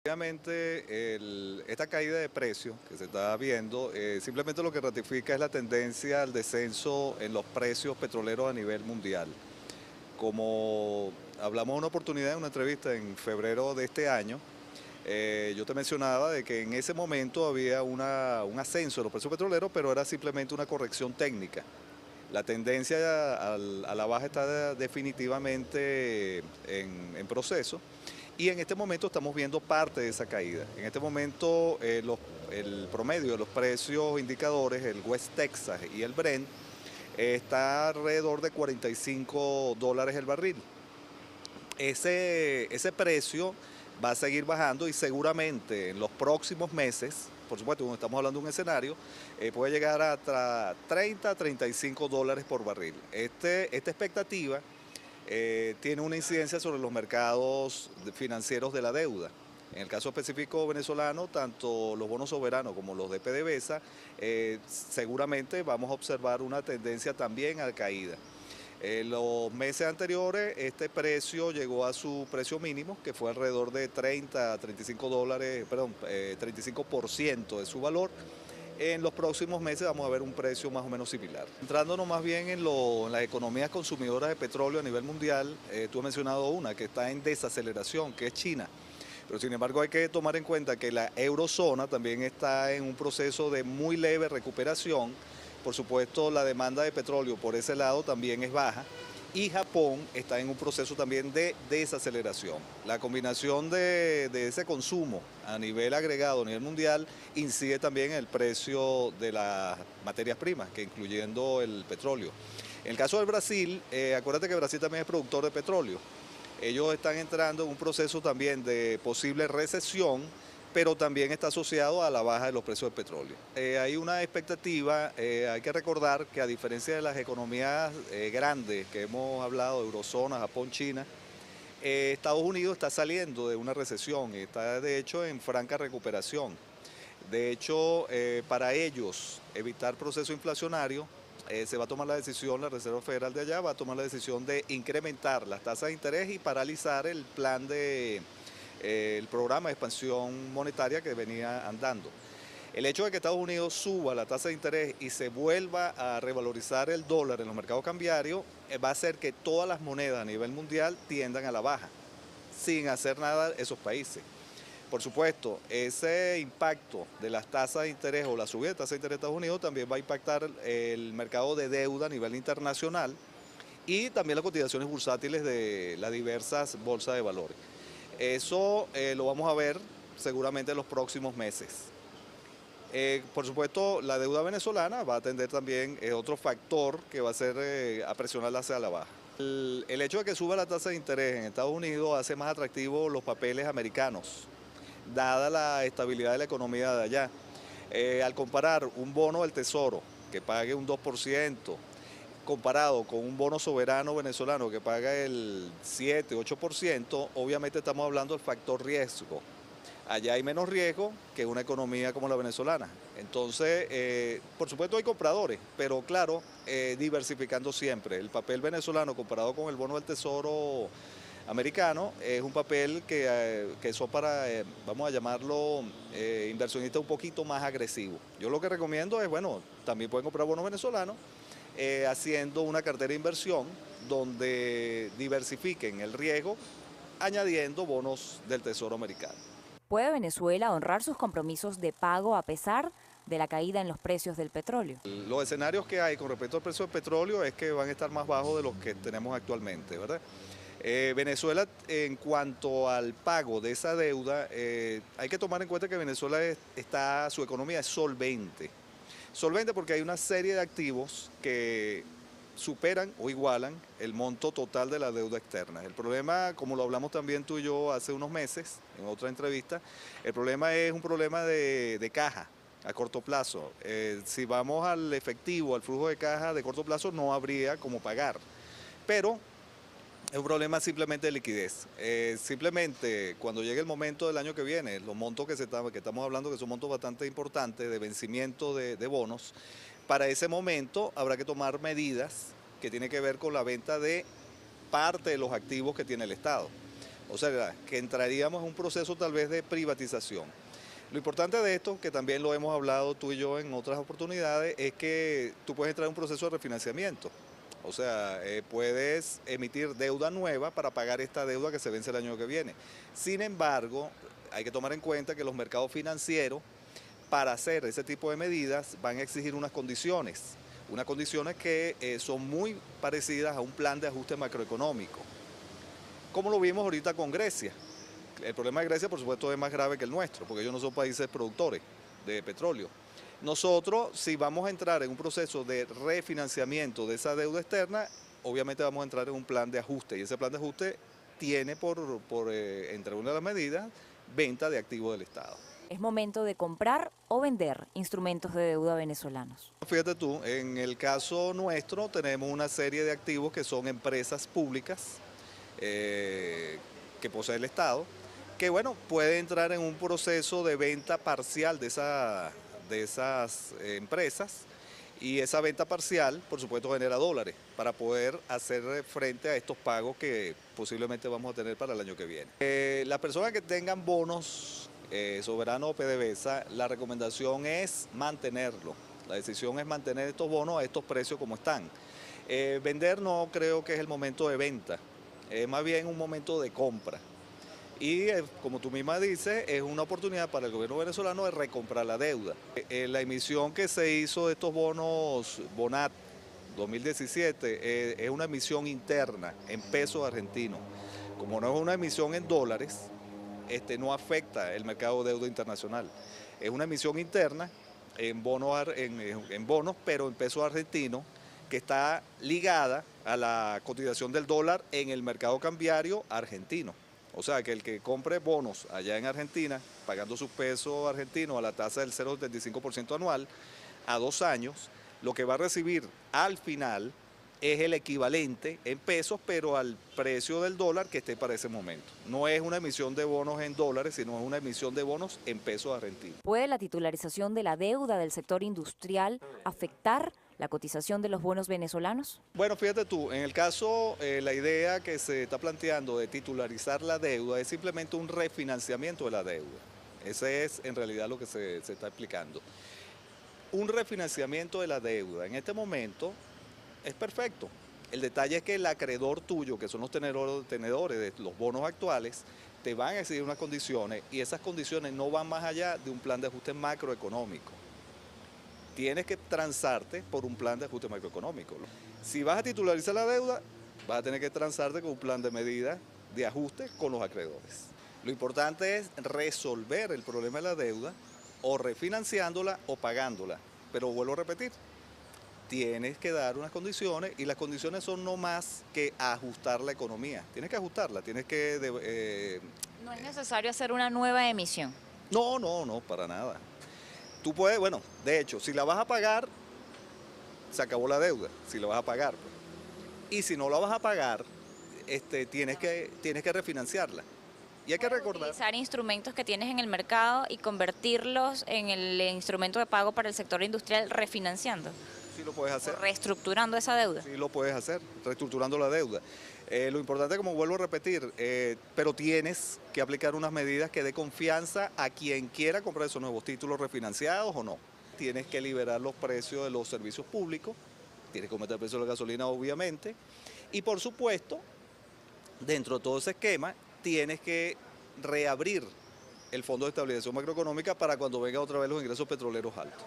Obviamente, esta caída de precios que se está viendo simplemente lo que ratifica es la tendencia al descenso en los precios petroleros a nivel mundial. Como hablamos en una oportunidad en una entrevista en febrero de este año, yo te mencionaba de que en ese momento había un ascenso de los precios petroleros, pero era simplemente una corrección técnica. La tendencia a la baja está definitivamente en proceso y en este momento estamos viendo parte de esa caída. En este momento el promedio de los precios indicadores, el West Texas y el Brent, está alrededor de $45 el barril. Ese precio va a seguir bajando y seguramente en los próximos meses, por supuesto, cuando estamos hablando de un escenario, puede llegar a 30 a $35 por barril. Esta expectativa tiene una incidencia sobre los mercados financieros de la deuda. En el caso específico venezolano, tanto los bonos soberanos como los de PDVSA, seguramente vamos a observar una tendencia también a caída. En los meses anteriores este precio llegó a su precio mínimo, que fue alrededor de 30 a $35, perdón, 35% de su valor. En los próximos meses vamos a ver un precio más o menos similar. Entrándonos más bien en las economías consumidoras de petróleo a nivel mundial, tú has mencionado una que está en desaceleración, que es China. Pero sin embargo hay que tomar en cuenta que la eurozona también está en un proceso de muy leve recuperación. Por supuesto, la demanda de petróleo por ese lado también es baja y Japón está en un proceso también de desaceleración. La combinación de ese consumo a nivel agregado, a nivel mundial, incide también en el precio de las materias primas, que incluyendo el petróleo. En el caso del Brasil, acuérdate que Brasil también es productor de petróleo. Ellos están entrando en un proceso también de posible recesión, pero también está asociado a la baja de los precios del petróleo. Hay una expectativa, hay que recordar que a diferencia de las economías grandes que hemos hablado, Eurozona, Japón, China, Estados Unidos está saliendo de una recesión, está de hecho en franca recuperación. De hecho, para ellos evitar proceso inflacionario, se va a tomar la decisión, la Reserva Federal de allá va a tomar la decisión de incrementar las tasas de interés y paralizar el plan el programa de expansión monetaria que venía andando. El hecho de que Estados Unidos suba la tasa de interés y se vuelva a revalorizar el dólar en los mercados cambiarios va a hacer que todas las monedas a nivel mundial tiendan a la baja, sin hacer nada esos países. Por supuesto, ese impacto de las tasas de interés o la subida de tasas de interés de Estados Unidos también va a impactar el mercado de deuda a nivel internacional y también las cotizaciones bursátiles de las diversas bolsas de valores. Eso lo vamos a ver seguramente en los próximos meses. Por supuesto, la deuda venezolana va a tender también, es otro factor que va a ser a presionarla hacia la baja. El hecho de que suba la tasa de interés en Estados Unidos hace más atractivos los papeles americanos, dada la estabilidad de la economía de allá. Al comparar un bono del Tesoro que pague un 2%, comparado con un bono soberano venezolano que paga el 7, 8%, obviamente estamos hablando del factor riesgo. Allá hay menos riesgo que una economía como la venezolana. Entonces, por supuesto hay compradores, pero claro, diversificando siempre. El papel venezolano comparado con el bono del Tesoro americano es un papel que son para, vamos a llamarlo, inversionistas un poquito más agresivos. Yo lo que recomiendo es, bueno, también pueden comprar bonos venezolanos, haciendo una cartera de inversión donde diversifiquen el riesgo, añadiendo bonos del Tesoro americano. ¿Puede Venezuela honrar sus compromisos de pago a pesar de la caída en los precios del petróleo? Los escenarios que hay con respecto al precio del petróleo es que van a estar más bajos de los que tenemos actualmente, ¿verdad? Venezuela, en cuanto al pago de esa deuda, hay que tomar en cuenta que Venezuela su economía es solvente. Solvente porque hay una serie de activos que superan o igualan el monto total de la deuda externa. El problema, como lo hablamos también tú y yo hace unos meses, en otra entrevista, el problema es un problema de caja a corto plazo. Si vamos al efectivo, al flujo de caja de corto plazo, no habría cómo pagar. Pero es un problema simplemente de liquidez. Simplemente cuando llegue el momento del año que viene, los montos que estamos hablando, que son montos bastante importantes de vencimiento de bonos, para ese momento habrá que tomar medidas que tienen que ver con la venta de parte de los activos que tiene el Estado. O sea, que entraríamos en un proceso tal vez de privatización. Lo importante de esto, que también lo hemos hablado tú y yo en otras oportunidades, es que tú puedes entrar en un proceso de refinanciamiento. O sea, puedes emitir deuda nueva para pagar esta deuda que se vence el año que viene. Sin embargo, hay que tomar en cuenta que los mercados financieros, para hacer ese tipo de medidas, van a exigir unas condiciones que son muy parecidas a un plan de ajuste macroeconómico, como lo vimos ahorita con Grecia. El problema de Grecia, por supuesto, es más grave que el nuestro, porque ellos no son países productores de petróleo. Nosotros, si vamos a entrar en un proceso de refinanciamiento de esa deuda externa, obviamente vamos a entrar en un plan de ajuste, y ese plan de ajuste tiene entre una de las medidas, venta de activos del Estado. ¿Es momento de comprar o vender instrumentos de deuda venezolanos? Fíjate tú, en el caso nuestro tenemos una serie de activos que son empresas públicas que posee el Estado, que bueno, puede entrar en un proceso de venta parcial de esas empresas, y esa venta parcial, por supuesto, genera dólares para poder hacer frente a estos pagos que posiblemente vamos a tener para el año que viene. Las personas que tengan bonos soberanos o PDVSA, la recomendación es mantenerlo. La decisión es mantener estos bonos a estos precios como están. Vender no creo que es el momento de venta, es más bien un momento de compra. Y como tú misma dices, es una oportunidad para el gobierno venezolano de recomprar la deuda. La emisión que se hizo de estos bonos Bonat 2017 es una emisión interna en pesos argentinos. Como no es una emisión en dólares, no afecta el mercado de deuda internacional. Es una emisión interna en bonos, pero en pesos argentinos, que está ligada a la cotización del dólar en el mercado cambiario argentino. O sea, que el que compre bonos allá en Argentina, pagando sus pesos argentinos a la tasa del 0,75% anual, a 2 años, lo que va a recibir al final es el equivalente en pesos, pero al precio del dólar que esté para ese momento. No es una emisión de bonos en dólares, sino es una emisión de bonos en pesos argentinos. ¿Puede la titularización de la deuda del sector industrial afectar la cotización de los bonos venezolanos? Bueno, fíjate tú, en el caso, la idea que se está planteando de titularizar la deuda es simplemente un refinanciamiento de la deuda. Ese es en realidad lo que se está explicando. Un refinanciamiento de la deuda en este momento es perfecto. El detalle es que el acreedor tuyo, que son los tenedores de los bonos actuales, te van a exigir unas condiciones, y esas condiciones no van más allá de un plan de ajuste macroeconómico. Tienes que transarte por un plan de ajuste macroeconómico. Si vas a titularizar la deuda, vas a tener que transarte con un plan de medidas de ajuste con los acreedores. Lo importante es resolver el problema de la deuda, o refinanciándola o pagándola. Pero vuelvo a repetir, tienes que dar unas condiciones, y las condiciones son no más que ajustar la economía. Tienes que ajustarla, tienes que... No es necesario hacer una nueva emisión. No, para nada. Tú puedes, bueno, de hecho, si la vas a pagar, se acabó la deuda, si la vas a pagar. Pues. Y si no la vas a pagar, tienes que refinanciarla. Y hay que recordar... Utilizar instrumentos que tienes en el mercado y convertirlos en el instrumento de pago para el sector industrial, refinanciando. Sí lo puedes hacer. O reestructurando esa deuda. Sí lo puedes hacer, reestructurando la deuda. Lo importante, como vuelvo a repetir, pero tienes que aplicar unas medidas que dé confianza a quien quiera comprar esos nuevos títulos refinanciados o no. Tienes que liberar los precios de los servicios públicos, tienes que aumentar el precio de la gasolina, obviamente, y por supuesto, dentro de todo ese esquema, tienes que reabrir el Fondo de Estabilización Macroeconómica para cuando vengan otra vez los ingresos petroleros altos.